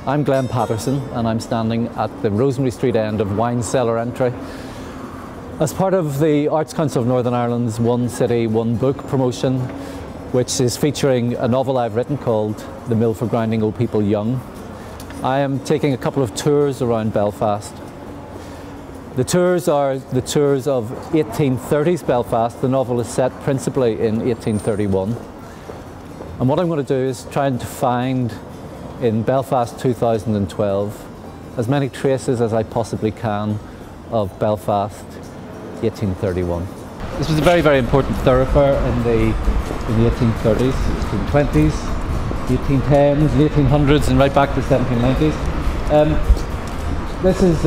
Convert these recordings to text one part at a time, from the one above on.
I'm Glenn Patterson and I'm standing at the Rosemary Street end of Wine Cellar Entry. As part of the Arts Council of Northern Ireland's One City, One Book promotion, which is featuring a novel I've written called The Mill for Grinding Old People Young, I am taking a couple of tours around Belfast. The tours are the tours of 1830s Belfast. The novel is set principally in 1831. And what I'm going to do is try to find in Belfast 2012 as many traces as I possibly can of Belfast 1831. This was a very, very important thoroughfare in the 1830s, 1820s, 1810s, 1800s and right back to the 1790s. This is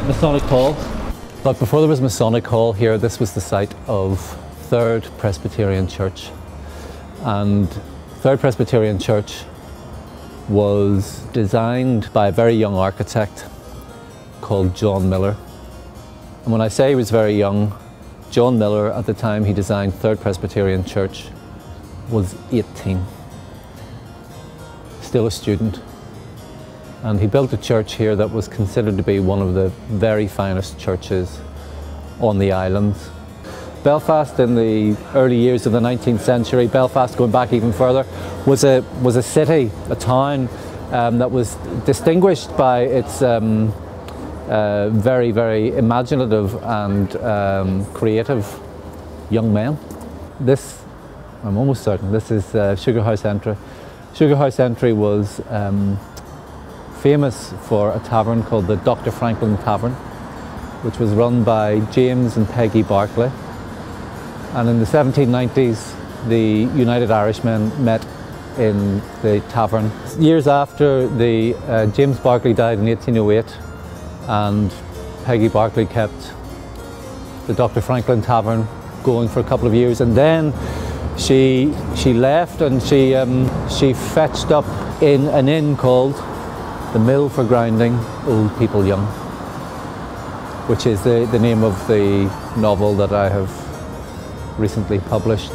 Masonic Hall. But before there was Masonic Hall here, this was the site of 3rd Presbyterian Church. And 3rd Presbyterian Church was designed by a very young architect called John Miller. And when I say he was very young, John Miller, at the time he designed 3rd Presbyterian Church, was 18. Still a student. And he built a church here that was considered to be one of the very finest churches on the island. Belfast in the early years of the 19th century, Belfast going back even further, was a city, a town that was distinguished by its very, very imaginative and creative young men. This, I'm almost certain, this is Sugar House Entry. Sugar House Entry was famous for a tavern called the Dr. Franklin Tavern, which was run by James and Peggy Barclay. And in the 1790s, the United Irishmen met in the tavern. Years after, James Barclay died in 1808, and Peggy Barclay kept the Dr. Franklin Tavern going for a couple of years, and then she left and she fetched up in an inn called The Mill for Grinding Old People Young, which is the name of the novel that I have recently published.